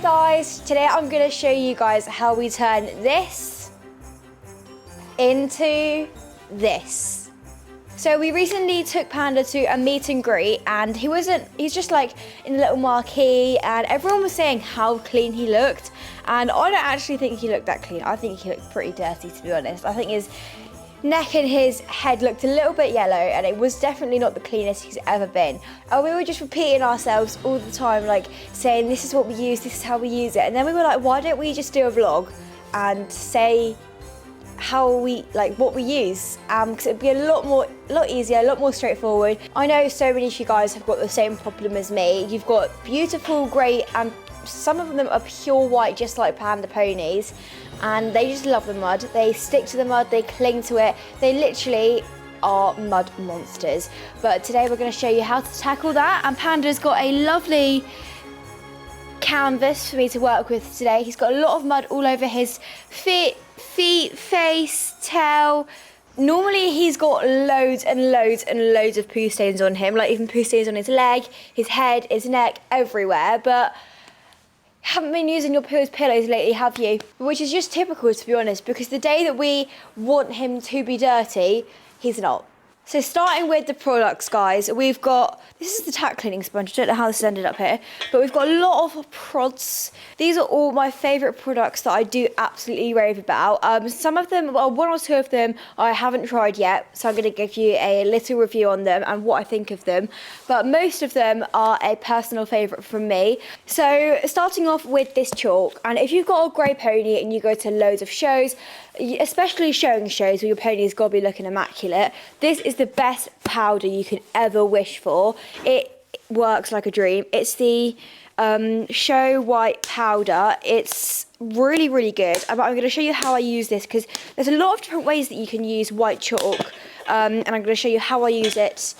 guys, today I'm going to show you guys how we turn this into this. So we recently took Panda to a meet and greet, and he's just like in a little marquee, and everyone was saying how clean he looked, and I don't actually think he looked that clean. I think he looked pretty dirty, to be honest. I think his neck and his head looked a little bit yellow, and it was definitely not the cleanest he's ever been. And we were just repeating ourselves all the time, like saying this is what we use, this is how we use it. And then we were like, why don't we just do a vlog and say how we, like, what we use, because it'd be a lot easier, a lot more straightforward. I know so many of you guys have got the same problem as me. You've got beautiful grey, and some of them are pure white, just like Panda ponies, and they just love the mud. They stick to the mud, they cling to it. They literally are mud monsters. But today we're going to show you how to tackle that, and Panda's got a lovely canvas for me to work with today. He's got a lot of mud all over his feet, face, tail. Normally he's got loads and loads and loads of poo stains on him, like even poo stains on his leg, his head, his neck, everywhere. But haven't been using your poo as pillows lately, have you? Which is just typical, to be honest, because the day that we want him to be dirty, he's not. So starting with the products, guys, we've got, this is the tack cleaning sponge. I don't know how this has ended up here, but we've got a lot of prods. These are all my favourite products that I do absolutely rave about. Some of them, well, one or two of them I haven't tried yet, so I'm going to give you a little review on them and what I think of them. But most of them are a personal favourite from me. So starting off with this chalk, and if you've got a grey pony and you go to loads of shows, especially showing shows where your pony's got to be looking immaculate, this is the best powder you could ever wish for. It works like a dream. It's the Show White powder. It's really, really good. But I'm going to show you how I use this, because there's a lot of different ways that you can use white chalk, and I'm going to show you how I use it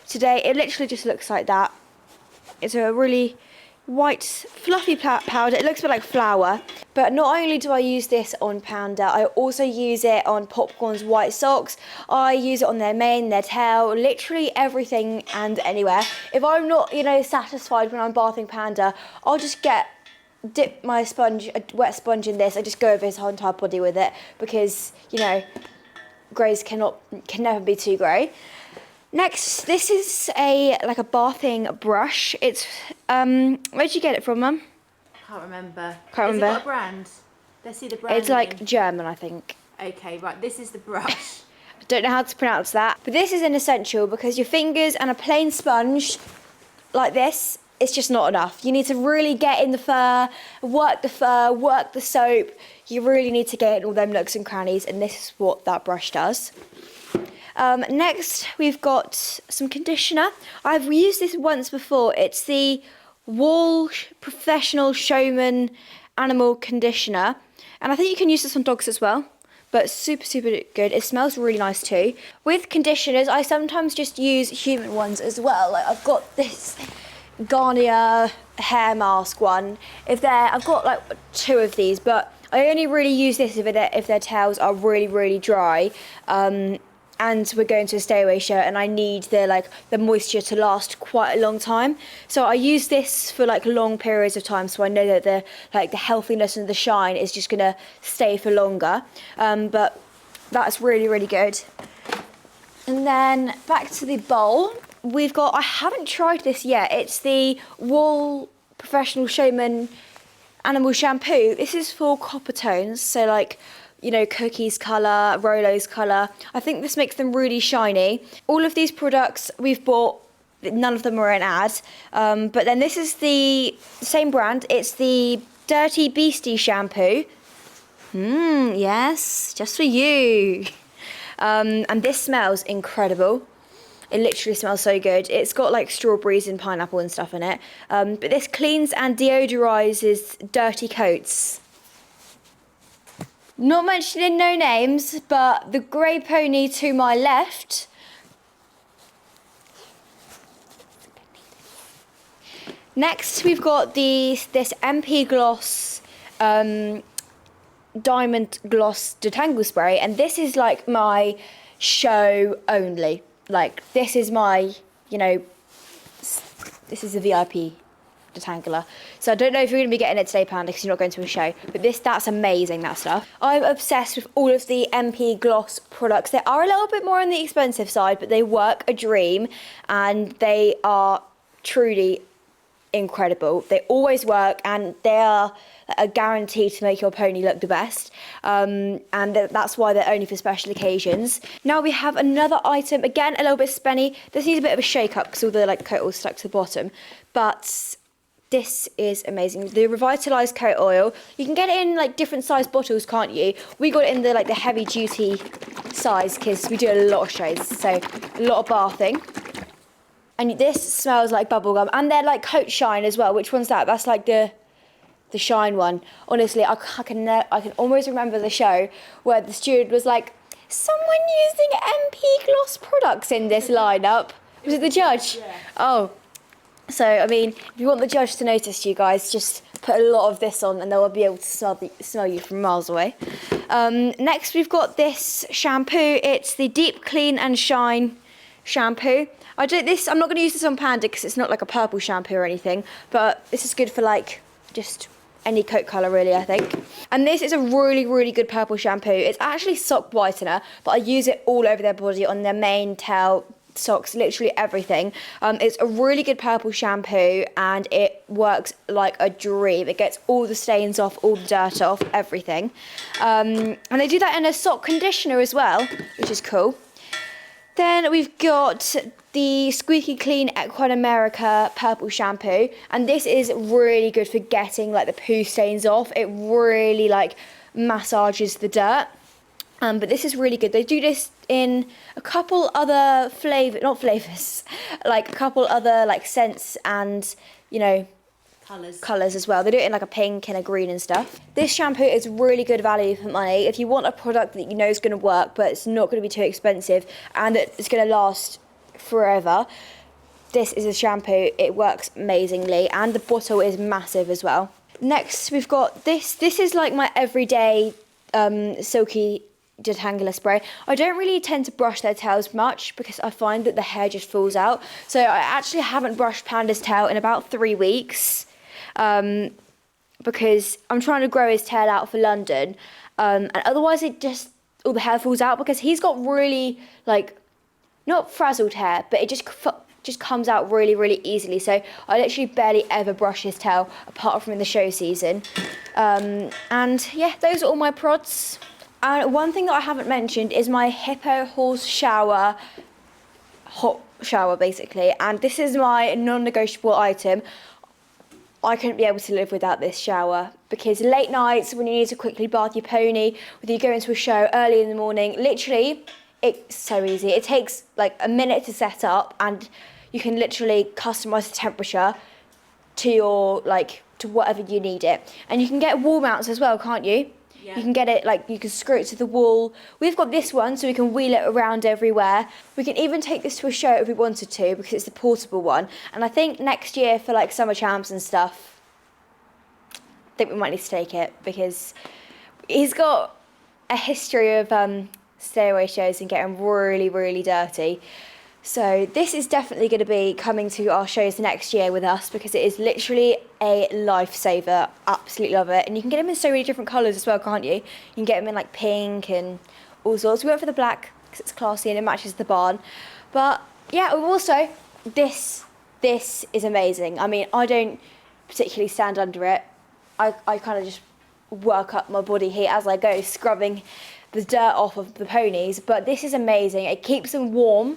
today. It literally just looks like that. It's a really white fluffy powder. It looks a bit like flour, but not only do I use this on Panda, I also use it on Popcorn's white socks. I use it on their mane, their tail, literally everything and anywhere. If I'm not, satisfied when I'm bathing Panda, I'll just dip my sponge, a wet sponge in this. I just go over his whole entire body with it, because greys can never be too grey. Next, this is like a bathing brush. It's where'd you get it from, Mum? Can't remember. Can't remember. Has it got a brand? Let's see the brand. It's like German, I think. Okay, right. This is the brush. I don't know how to pronounce that, but this is an essential, because your fingers and a plain sponge like this, it's just not enough. You need to really get in the fur, work the soap. You really need to get in all them nooks and crannies, and this is what that brush does. Next, we've got some conditioner. I've used this once before. It's the Wahl Professional Showman Animal Conditioner. And I think you can use this on dogs as well. But super, super good. It smells really nice too. With conditioners, I sometimes just use human ones as well. Like I've got this Garnier hair mask one. I've got like 2 of these, but I only really use this if their tails are really, really dry. And we're going to a stay away show, and I need the moisture to last quite a long time. So I use this for long periods of time, so I know that the healthiness and the shine is just gonna stay for longer. But that's really, really good. And then back to the bowl, we've got, I haven't tried this yet. It's the Wahl Professional Showman Animal Shampoo. This is for copper tones, so Cookie's colour, Rolo's colour. I think this makes them really shiny. All of these products we've bought, none of them are an ad. But then this is the same brand. It's the Dirty Beastie shampoo. Yes, just for you. And this smells incredible. It literally smells so good. It's got strawberries and pineapple and stuff in it. But this cleans and deodorizes dirty coats. Not mentioning no names, but the grey pony to my left. Next, we've got this MP Gloss Diamond Gloss Detangle Spray, and this is my show only. This is my, this is a VIP detangler. So I don't know if you're going to be getting it today, Panda, because you're not going to a show. But that's amazing, that stuff. I'm obsessed with all of the MP Gloss products. They are a little bit more on the expensive side, but they work a dream, and they are truly incredible. They always work, and they are a guarantee to make your pony look the best, and that's why they're only for special occasions. Now we have another item, again a little bit spenny. This needs a bit of a shake up because all the like coat oil stuck to the bottom, but this is amazing. The revitalized coat oil, you can get it in like different size bottles, can't you? We got it in the like the heavy duty size because we do a lot of shows, so a lot of bathing. And this smells like bubblegum, and they're like coat shine as well. Which one's that? That's like the shine one. Honestly, I can almost remember the show where the steward was like, someone using MP Gloss products in this lineup. Was it the judge? Yeah. Oh. So, I mean, if you want the judge to notice you guys, just put a lot of this on and they'll be able to smell you from miles away. Next, we've got this shampoo. It's the Deep Clean and Shine shampoo. I'm not going to use this on Panda because it's not like a purple shampoo or anything, but this is good for like just any coat colour really, I think. And this is a really, really good purple shampoo. It's actually sock whitener, but I use it all over their body, on their mane, tail, socks, literally everything. It's a really good purple shampoo, and it works like a dream. It gets all the stains off, all the dirt off, everything. And they do that in a sock conditioner as well, which is cool. Then we've got the Squeaky Clean Equine America purple shampoo, and this is really good for getting like the poo stains off. It really like massages the dirt. But this is really good. They do this in a couple other like a couple other like scents and, you know, colours as well. They do it in like a pink and a green and stuff. This shampoo is really good value for money. If you want a product that you know is going to work, but it's not going to be too expensive and it's going to last forever, this is a shampoo. It works amazingly, and the bottle is massive as well. Next, we've got this. This is like my everyday silky detangler spray. I don't really tend to brush their tails much because I find that the hair just falls out. So I actually haven't brushed Panda's tail in about 3 weeks. Because I'm trying to grow his tail out for London, and otherwise all the hair falls out because he's got really like not frazzled hair, but it just comes out really, really easily. So I literally barely ever brush his tail apart from in the show season. And yeah, those are all my prods. And one thing that I haven't mentioned is my Hippo Horse Shower, hot shower basically, and this is my non-negotiable item. I couldn't be able to live without this shower because late nights when you need to quickly bath your pony, whether you go into a show early in the morning, literally it's so easy. It takes like a minute to set up, and you can literally customize the temperature to your to whatever you need it. And you can get wall mounts as well, can't you? Yeah. You can get it you can screw it to the wall. We've got this one so we can wheel it around everywhere. We can even take this to a show if we wanted to because it's the portable one. And I think next year for like summer champs and stuff, I think we might need to take it because he's got a history of stairway shows and getting really, really dirty. So this is definitely going to be coming to our shows next year with us because it is literally a lifesaver. Absolutely love it. And you can get them in so many different colours as well, can't you? You can get them in like pink and all sorts. We went for the black because it's classy and it matches the barn. But yeah, also this is amazing. I mean, I don't particularly stand under it. I kind of just work up my body heat as I go, scrubbing the dirt off of the ponies. But this is amazing. It keeps them warm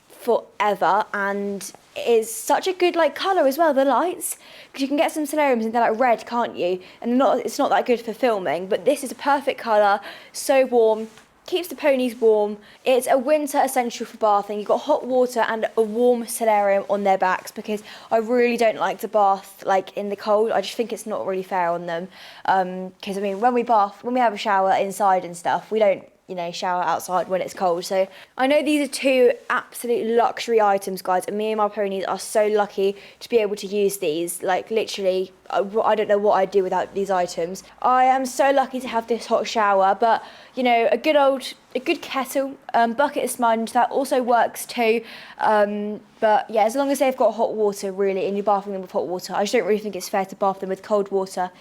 forever, and it is such a good colour as well, the lights, because you can get some solariums and they're like red, can't you? And it's not that good for filming, but this is a perfect colour, so warm, keeps the ponies warm. It's a winter essential for bathing. You've got hot water and a warm solarium on their backs because I really don't like to bath in the cold. I just think it's not really fair on them because I mean when we have a shower inside and stuff, we don't shower outside when it's cold. So I know these are two absolute luxury items, guys, and me and my ponies are so lucky to be able to use these. Like, literally, I don't know what I'd do without these items. I am so lucky to have this hot shower, but a good kettle, bucket of sponge, that also works too. But yeah, as long as they've got hot water, really, and you're bathing them with hot water. I just don't really think it's fair to bath them with cold water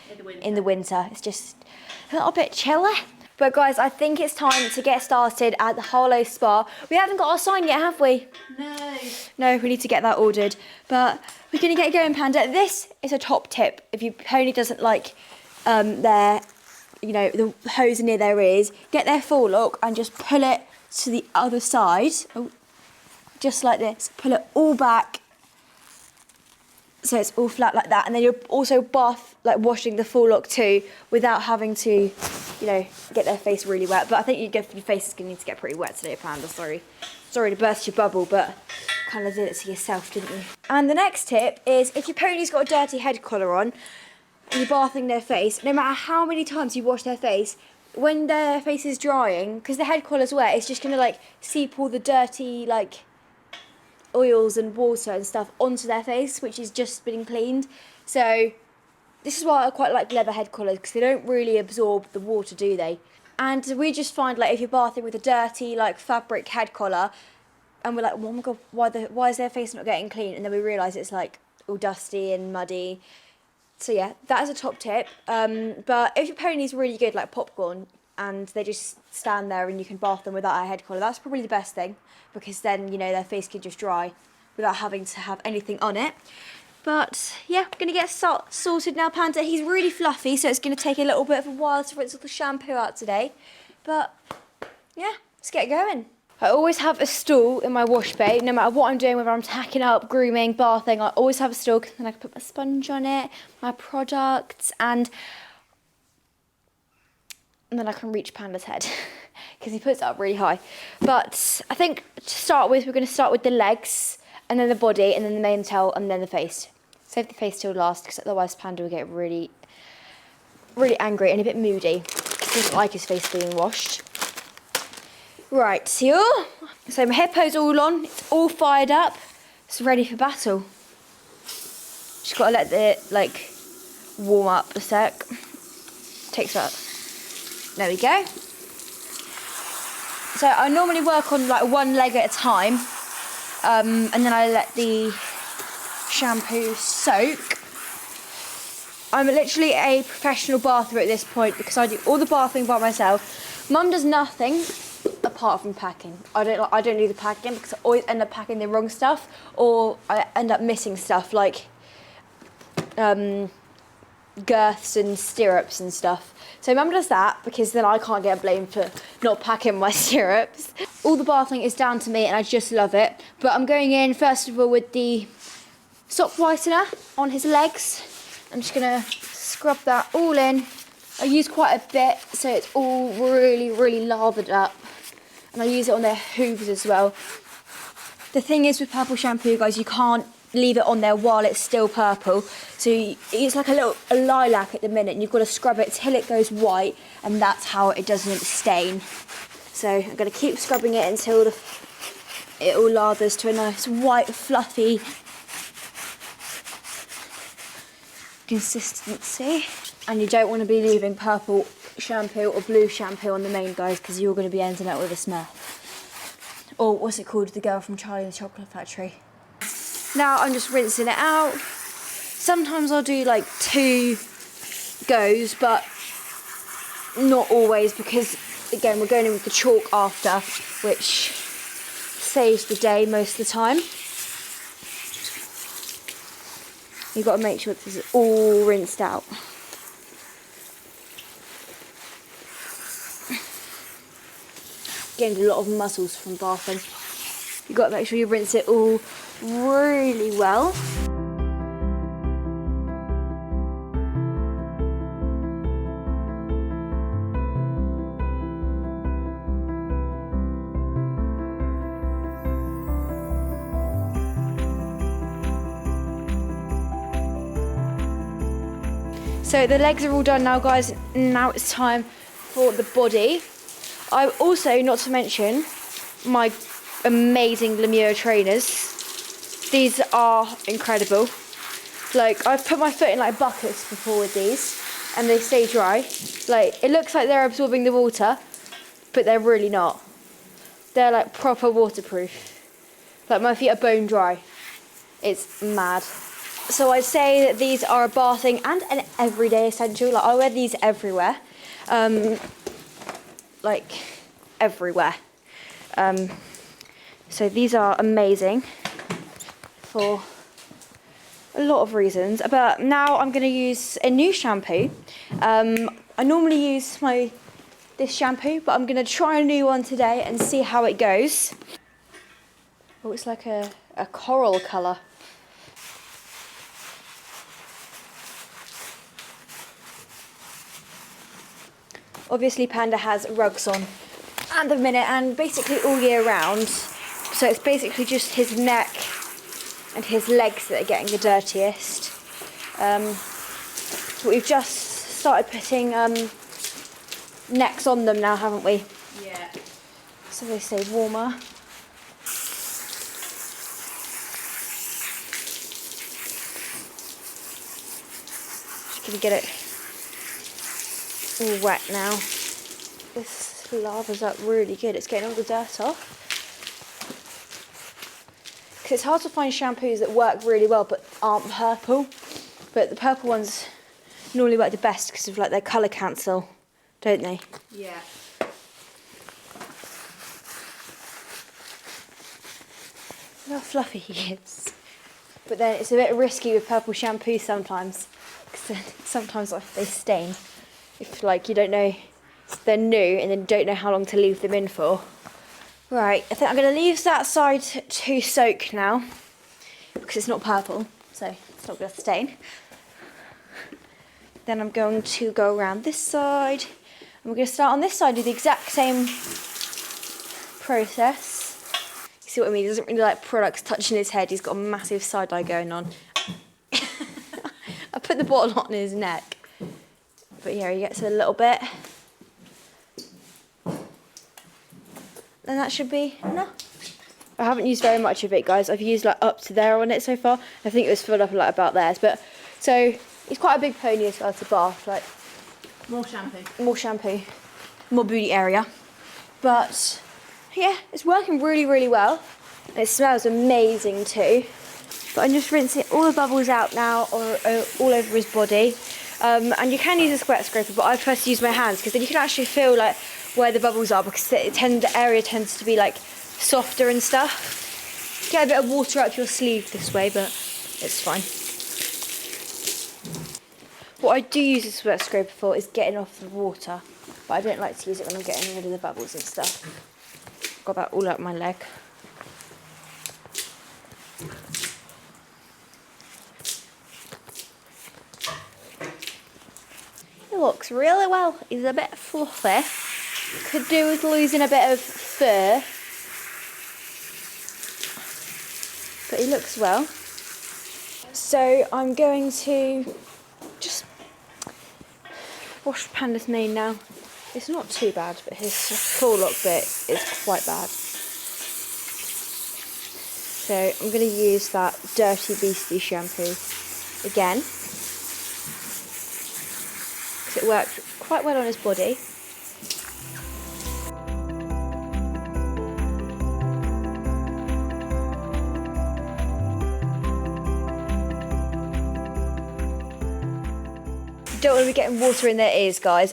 in the winter. It's just a little bit chilly. But guys, I think it's time to get started at the Harlow Spa. We haven't got our sign yet, have we? No. No, we need to get that ordered. But we're going to get going, Panda. This is a top tip. If your pony doesn't like the hose near their ears, get their forelock and just pull it to the other side. Oh, just like this. Pull it all back. So it's all flat like that. And then you're also washing the forelock too without having to, get their face really wet. But I think your face is going to need to get pretty wet today, Panda. Sorry to burst your bubble, but kind of did it to yourself, didn't you? And the next tip is, if your pony's got a dirty head collar on and you're bathing their face, no matter how many times you wash their face, when their face is drying, because the head collar's wet, it's just going to seep all the dirty oils and water and stuff onto their face, which is just been cleaned. So this is why I quite like leather head collars, because they don't really absorb the water, do they? And we just find if you're bathing with a dirty fabric head collar, and we're like, oh my god, why is their face not getting clean? And then we realise it's all dusty and muddy. So yeah, that is a top tip. But if your pony's really good, like Popcorn, and they just stand there and you can bath them without a head collar, that's probably the best thing, because then their face can just dry without having to have anything on it. But yeah, we're going to get sorted now, Panda. He's really fluffy, so it's going to take a little bit of a while to rinse all the shampoo out today. But yeah, let's get going. I always have a stool in my wash bay, no matter what I'm doing, whether I'm tacking up, grooming, bathing, I always have a stool, because then I can put my sponge on it, my products, and then I can reach Panda's head, because he puts it up really high. But I think to start with, we're going to start with the legs, and then the body, and then the mane and tail, and then the face. Save the face till last, because otherwise Panda will get really, really angry and a bit moody. He doesn't like his face being washed. Right, so my hippo's all on, it's all fired up, it's ready for battle. Just got to let it warm up a sec. Takes about, there we go. So I normally work on one leg at a time, and then I let the shampoo soak. I'm literally a professional bather at this point, because I do all the bathing by myself. Mum does nothing apart from packing. I don't do the packing, because I always end up packing the wrong stuff, or I end up missing stuff like girths and stirrups and stuff. So Mum does that, because then I can't get blamed for not packing my stirrups. All the bathing is down to me, and I just love it. But I'm going in first of all with the sock whitener on his legs. I'm just gonna scrub that all in. I use quite a bit, so it's all really, really lathered up. And I use it on their hooves as well. The thing is with purple shampoo, guys, you can't leave it on there while it's still purple. So it's like a lilac at the minute, and you've got to scrub it till it goes white, and that's how it doesn't stain. So I'm going to keep scrubbing it until it all lathers to a nice white, fluffy consistency. And you don't want to be leaving purple shampoo or blue shampoo on the mane, guys, because you're going to be ending up with a Smurf. Or what's it called? The girl from Charlie and the Chocolate Factory. Now I'm just rinsing it out. Sometimes I'll do 2 goes, but not always, because again we're going in with the chalk after, which saves the day most of the time. You've got to make sure this is all rinsed out. Gained a lot of muscles from bathing. You've got to make sure you rinse it all really well. So the legs are all done now, guys. Now it's time for the body. I also, not to mention, my amazing Lemure trainers. These are incredible. Like, I've put my foot in like buckets before with these, and they stay dry. Like, it looks like they're absorbing the water, but they're really not. They're like proper waterproof. Like, my feet are bone dry. It's mad. So I'd say that these are a bathing and an everyday essential. Like, I wear these everywhere. Like, everywhere. So these are amazing for a lot of reasons, but now I'm going to use a new shampoo. I normally use this shampoo, but I'm going to try a new one today and see how it goes. Oh, it's like a coral colour. Obviously Panda has rugs on at the minute and basically all year round, so it's basically just his neck and his legs that are getting the dirtiest. But we've just started putting necks on them now, haven't we? Yeah. So they stay warmer. Just gonna get it all wet now. This lava's up really good. It's getting all the dirt off. Because it's hard to find shampoos that work really well but aren't purple. But the purple ones normally work the best because of like their colour cancel, don't they? Yeah. Look how fluffy he is. But then it's a bit risky with purple shampoos sometimes. Because sometimes they stain. If like you don't know they're new and then don't know how long to leave them in for. Right, I think I'm going to leave that side to soak now because it's not purple, so it's not going to stain. Then I'm going to go around this side and we're going to start on this side with the exact same process. You see what I mean? He doesn't really like products touching his head. He's got a massive side eye going on. I put the bottle on his neck. But yeah, he gets a little bit. And that should be enough. I haven't used very much of it, guys. I've used like up to there on it so far. I think it was filled up like about theirs. But so he's quite a big pony as well to bath. Like More shampoo. more shampoo, more booty area. But yeah, it's working really, really well. And it smells amazing too. But I'm just rinsing all the bubbles out now all over his body. And you can use a sweat scraper, but I prefer to use my hands because then you can actually feel like where the bubbles are because the area tends to be like softer and stuff. Get a bit of water up your sleeve this way, but it's fine. What I do use a sweat scraper for is getting off the water, but I don't like to use it when I'm getting rid of the bubbles and stuff. Got that all up my leg. He looks really well. He's a bit fluffy. Could do with losing a bit of fur. But he looks well. So I'm going to just wash Panda's mane now. It's not too bad, but his forelock bit is quite bad. So I'm going to use that Dirty Beastie shampoo again. Because it worked quite well on his body. Don't want to be getting water in their ears, guys,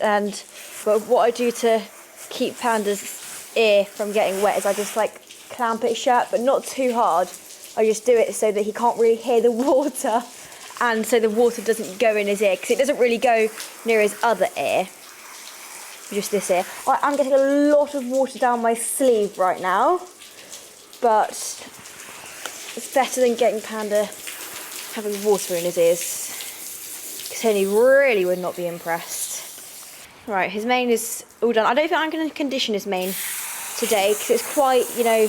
but what I do to keep Panda's ear from getting wet is I just like clamp it shut, but not too hard. I just do it so that he can't really hear the water and so the water doesn't go in his ear because it doesn't really go near his other ear, just this ear. I'm getting a lot of water down my sleeve right now, but it's better than getting Panda having water in his ears. Tony really would not be impressed. Right, his mane is all done. I don't think I'm going to condition his mane today because it's quite, you know,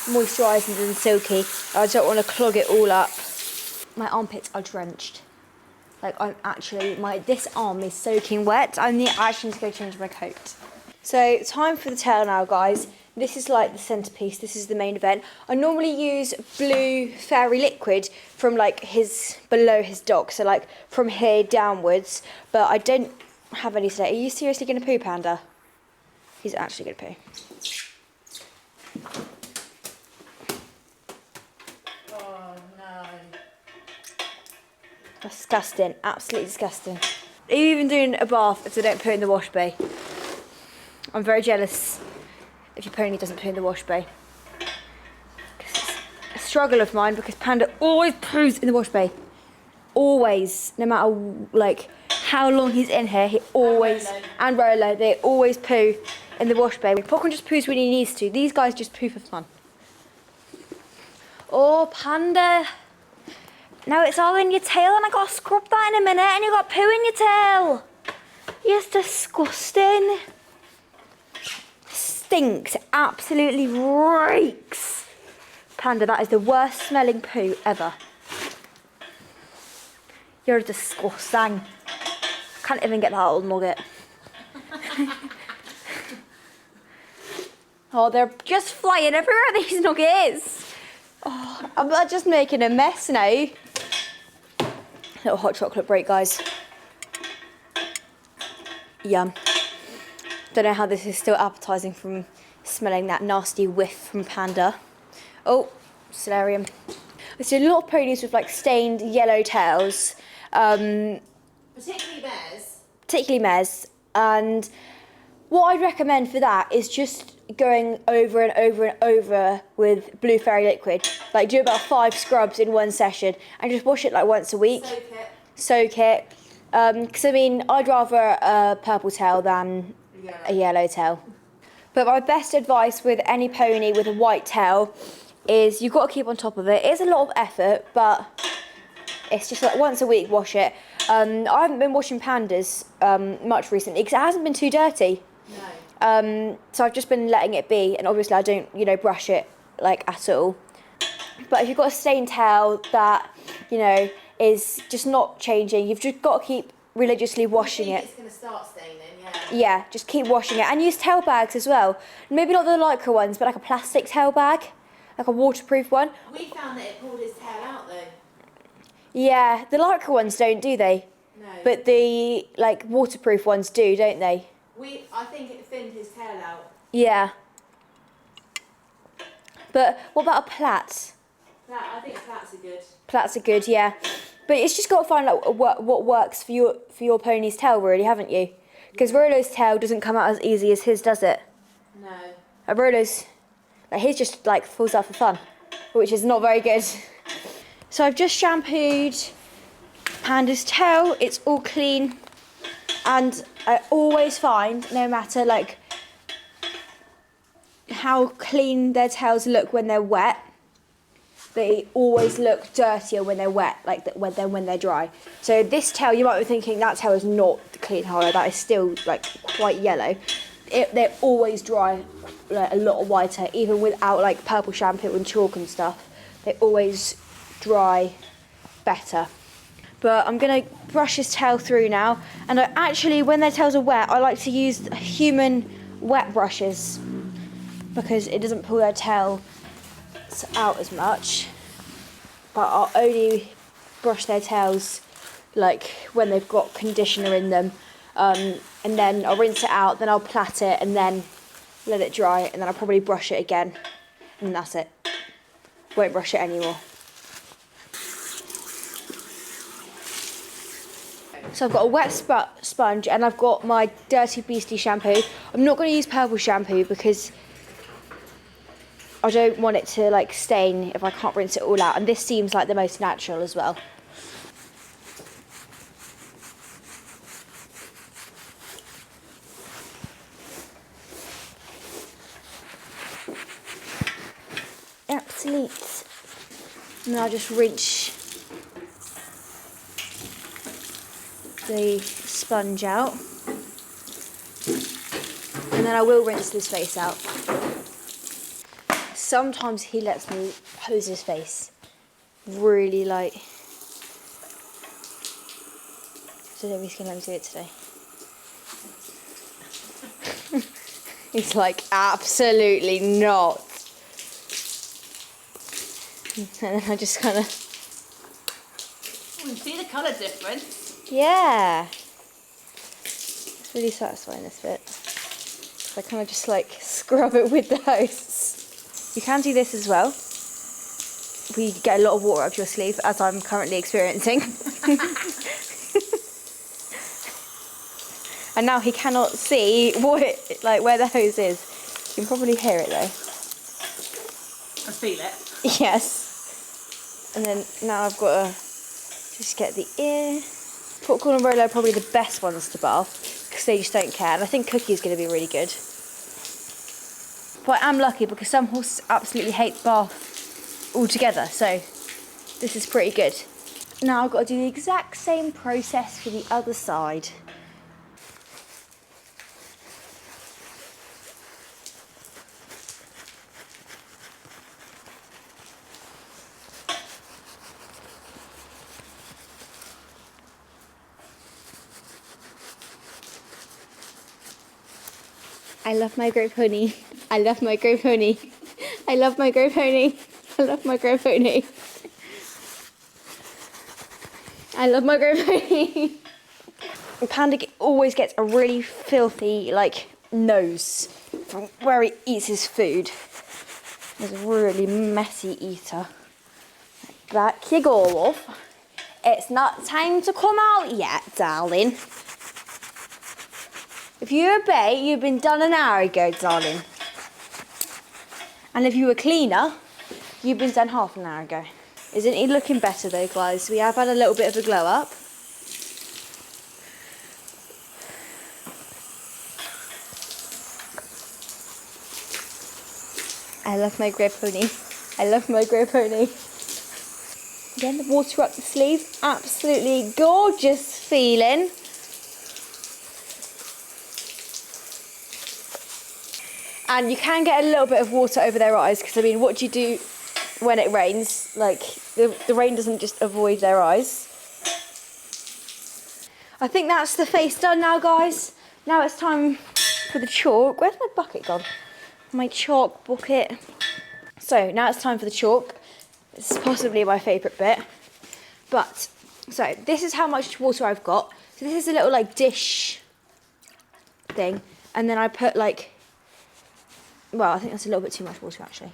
moisturising and silky. I don't want to clog it all up. My armpits are drenched. Like I'm actually, this arm is soaking wet. I actually need to go change my coat. So time for the tail now, guys. This is like the centerpiece. This is the main event. I normally use blue fairy liquid from like below his dog, so like from here downwards. But I don't have any today. Are you seriously going to poo, Panda? He's actually going to poo. Oh no. Disgusting. Absolutely disgusting. Are you even doing a bath if they don't poo in the wash bay? I'm very jealous if your pony doesn't poo in the wash bay. It's a struggle of mine because Panda always poos in the wash bay. Always. No matter like how long he's in here, he always... And Rolo, they always poo in the wash bay. Popcorn just poos when he needs to. These guys just poo for fun. Oh, Panda. Now it's all in your tail and I gotta scrub that in a minute and you got poo in your tail. It's disgusting. Stinks. Absolutely reeks. Panda, that is the worst smelling poo ever. You're disgusting. Can't even get that old nugget. Oh, they're just flying everywhere, these nuggets. Oh, I'm just making a mess now. Little hot chocolate break, guys. Yum. Don't know how this is still appetizing from smelling that nasty whiff from Panda. Oh, solarium. I see a lot of ponies with like stained yellow tails. Particularly bears. Particularly mares. And what I'd recommend for that is just going over and over and over with blue fairy liquid. Like do about 5 scrubs in one session and just wash it like once a week. Soak it. Because I mean, I'd rather a purple tail than a yellow tail. But my best advice with any pony with a white tail is you've got to keep on top of it. It is a lot of effort, but it's just like once a week wash it. I haven't been washing Pandas much recently because it hasn't been too dirty. No. So I've just been letting it be, and obviously I don't, brush it like at all. But if you've got a stained tail that, is just not changing, you've just got to keep religiously washing it. It's going to start staining, yeah. Yeah, just keep washing it and use tail bags as well. Maybe not the Lycra ones, but like a plastic tail bag, like a waterproof one. We found that it pulled his tail out though. Yeah, the Lycra ones don't, do they? No. But the like waterproof ones do, don't they? I think it thinned his tail out. Yeah. But what about a plait? I think plaits are good. Plaits are good, yeah. But it's just got to find like what works for your pony's tail, really, haven't you? Because Rolo's tail doesn't come out as easy as his, does it? No. Rolo's, like his just like falls out for fun, which is not very good. So I've just shampooed Panda's tail. It's all clean, and I always find, no matter like how clean their tails look when they're wet, they always look dirtier when they're wet, than when they're dry. So this tail, you might be thinking that tail is not clean, however, that is still like quite yellow. They're always dry, like a lot whiter, even without like purple shampoo and chalk and stuff. They always dry better. But I'm gonna brush his tail through now. And when their tails are wet, I like to use human wet brushes because it doesn't pull their tail out as much. But I'll only brush their tails like when they've got conditioner in them, and then I'll rinse it out, then I'll plait it and then let it dry, and then I'll probably brush it again, and that's it. Won't brush it anymore. So I've got a wet sponge and I've got my Dirty Beastie shampoo. I'm not going to use purple shampoo because I don't want it to like stain if I can't rinse it all out, and this seems like the most natural as well. Absolute. And then I'll just rinse the sponge out, and then I will rinse his face out. Sometimes he lets me hose his face really light. So I don't think he's going to let me do it today. He's like, absolutely not. And then I just kind of... Oh, you see the colour difference? Yeah. It's really satisfying, this bit. So I kind of just like scrub it with the hose. You can do this as well. We get a lot of water up your sleeve, as I'm currently experiencing. And now he cannot see where the hose is. You can probably hear it though. I feel it. Yes. And then now I've got to just get the ear. Popcorn and Rolo are probably the best ones to bath because they just don't care. And I think Cookie's going to be really good. But I am lucky because some horses absolutely hate bath altogether. So this is pretty good. Now I've got to do the exact same process for the other side. I love my grey pony. I love my grey pony. I love my grey pony. I love my grey pony. I love my grey pony. Panda always gets a really filthy, nose from where he eats his food. He's a really messy eater. Back you go, love. It's not time to come out yet, darling. If you obey, you've been done an hour ago, darling. And if you were cleaner, you've been done half an hour ago. Isn't he looking better though, guys? We have had a little bit of a glow up. I love my grey pony. I love my grey pony. Again, the water up the sleeve. Absolutely gorgeous feeling. And you can get a little bit of water over their eyes because, I mean, what do you do when it rains? The rain doesn't just avoid their eyes. I think that's the face done now, guys. Now it's time for the chalk. Where's my bucket gone? My chalk bucket. So now it's time for the chalk. This is possibly my favourite bit. But, so this is how much water I've got. So this is a little dish thing. And then I put well, I think that's a little bit too much water actually.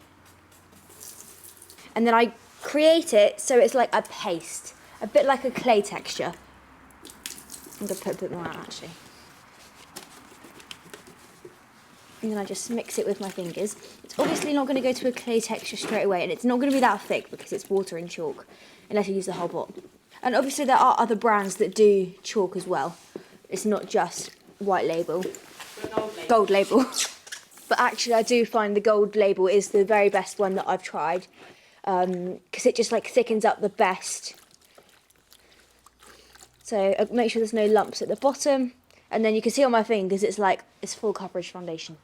And then I create it so it's like a paste, a bit like a clay texture. I'm going to put a bit more out actually. And then I just mix it with my fingers. It's obviously not going to go to a clay texture straight away, and it's not going to be that thick because it's water and chalk, unless you use the whole pot. And obviously there are other brands that do chalk as well. It's not just White Label. Gold Label. But actually I do find the Gold Label is the very best one that I've tried, because it just thickens up the best. So make sure there's no lumps at the bottom, and then you can see on my fingers it's full coverage foundation.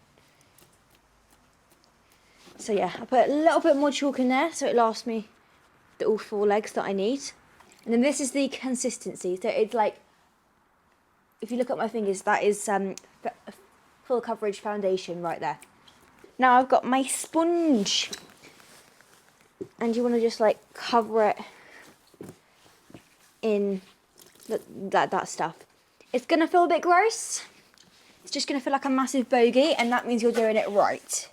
So yeah, I put a little bit more chalk in there so it lasts me all 4 legs that I need. And then this is the consistency. So it's if you look at my fingers, that is full coverage foundation right there. Now I've got my sponge, and you want to just cover it in that stuff. It's gonna feel a bit gross. It's just gonna feel like a massive bogey, and that means you're doing it right.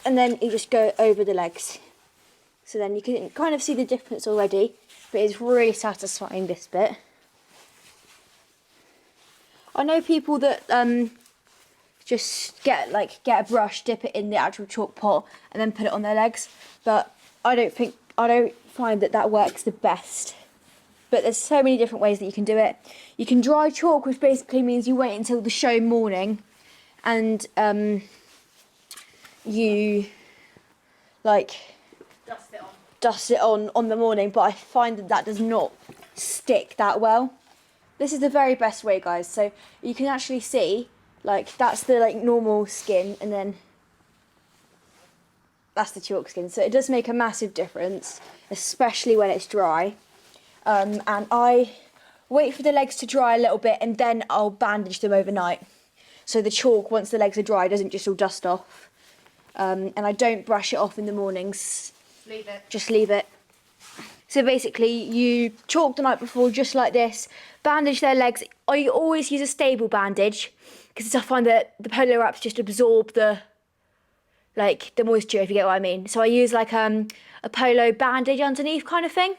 And then you just go over the legs. So then you can kind of see the difference already, but it's really satisfying, this bit. I know people that just get a brush, dip it in the actual chalk pot, and then put it on their legs. But I don't find that works the best. But there's so many different ways that you can do it. You can dry chalk, which basically means you wait until the show morning, and you dust it on the morning. But I find that does not stick that well. This is the very best way, guys. So you can actually see, that's the normal skin, and then that's the chalk skin. So it does make a massive difference, especially when it's dry. And I wait for the legs to dry a little bit, and then I'll bandage them overnight. so the chalk, once the legs are dry, doesn't just all dust off. And I don't brush it off in the mornings. Leave it. Just leave it. So basically, you chalk the night before just like this, bandage their legs. I always use a stable bandage because I find that the Polo wraps just absorb the moisture, if you get what I mean. So I use like a Polo bandage underneath kind of thing.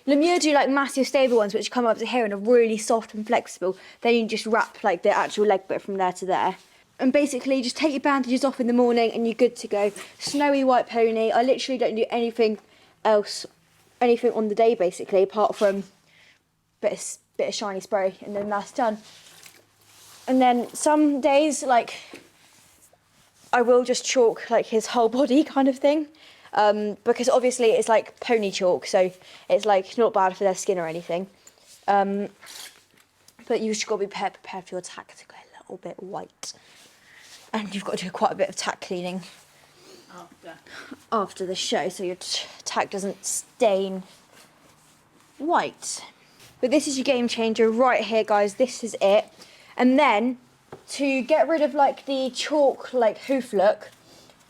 Lemieux do like massive stable ones which come up to here and are really soft and flexible. Then you just wrap like the actual leg bit from there to there. And basically just take your bandages off in the morning and you're good to go. Snowy white pony. I literally don't do anything else, anything on the day basically, apart from a bit of shiny spray, and then that's done. And then some days, like, I will just chalk like his whole body kind of thing. Because obviously it's like pony chalk, so it's like not bad for their skin or anything. But you just got to be prepared for your tack to go a little bit white. And you've got to do quite a bit of tack cleaning after the show, so your tack doesn't stain white. But this is your game changer right here, guys. This is it. And then to get rid of like the chalk like hoof look,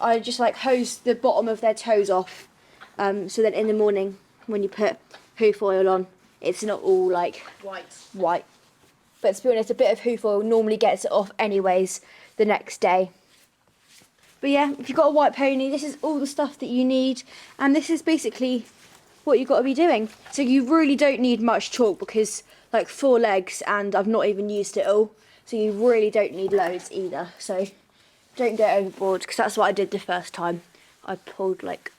I just like hose the bottom of their toes off, so that in the morning when you put hoof oil on, it's not all like white. But to be honest, a bit of hoof oil normally gets it off anyways the next day. But yeah, if you've got a white pony, this is all the stuff that you need, and this is basically what you've got to be doing. So you really don't need much chalk because like 4 legs, and I've not even used it all, so you really don't need loads either. So don't go overboard, because that's what I did the first time. I pulled like,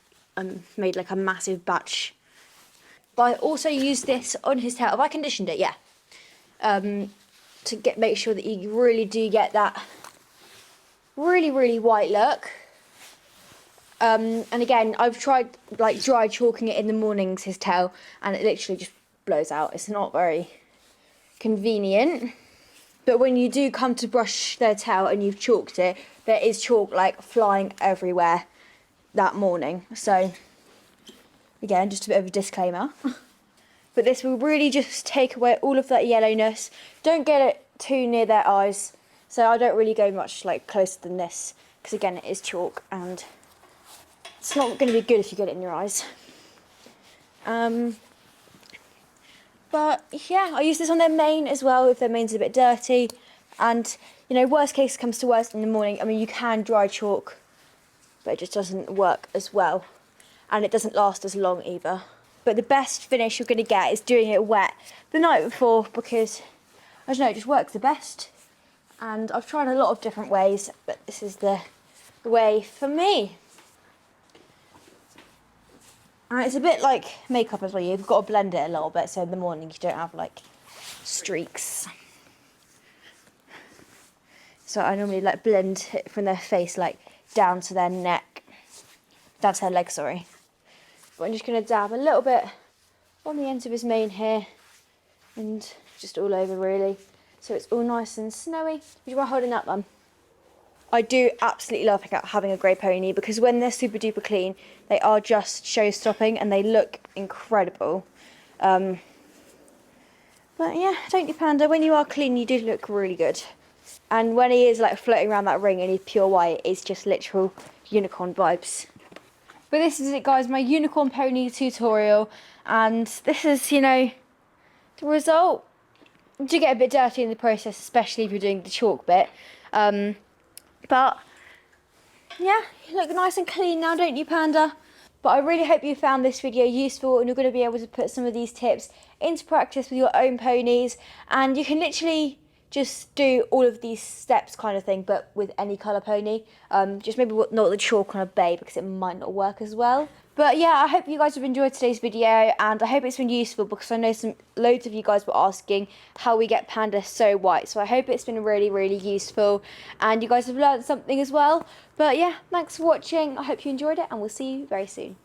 made like a massive batch. But I also used this on his tail. Have I conditioned it? Yeah. To make sure that you really do get that really white look. And again, I've tried like dry chalking it in the mornings, his tail, and it literally just blows out. It's not very convenient. But when you do come to brush their tail and you've chalked it, there is chalk like flying everywhere that morning. So again, just a bit of a disclaimer. But this will really just take away all of that yellowness. Don't get it too near their eyes. So I don't really go much like closer than this, because again, it is chalk and it's not going to be good if you get it in your eyes. But yeah, I use this on their mane as well if their mane's a bit dirty. And you know, worst case comes to worst in the morning. I mean, you can dry chalk, but it just doesn't work as well, and it doesn't last as long either. But the best finish you're going to get is doing it wet the night before, because I don't know, it just works the best. And I've tried a lot of different ways, but this is the way for me. And it's a bit like makeup as well. You've got to blend it a little bit so in the morning you don't have like streaks. So I normally like blend it from their face like down to their neck, down to their leg, sorry. But I'm just going to dab a little bit on the ends of his mane here and just all over really, so it's all nice and snowy. Would you mind holding that one? I do absolutely love having a grey pony, because when they're super duper clean, they are just show stopping and they look incredible. But yeah, don't you, Panda? When you are clean, you do look really good. And when he is like floating around that ring and he's pure white, it's just literal unicorn vibes. But this is it, guys, my unicorn pony tutorial. And this is, you know, the result. You do get a bit dirty in the process, especially if you're doing the chalk bit. But yeah, you look nice and clean now, don't you, Panda? But I really hope you found this video useful and you're going to be able to put some of these tips into practice with your own ponies. And you can literally just do all of these steps kind of thing, but with any colour pony. Just maybe not the chalk on a bay, because it might not work as well. But yeah, I hope you guys have enjoyed today's video, and I hope it's been useful, because I know loads of you guys were asking how we get Panda so white. So I hope it's been really useful, and you guys have learned something as well. But yeah, thanks for watching. I hope you enjoyed it, and we'll see you very soon.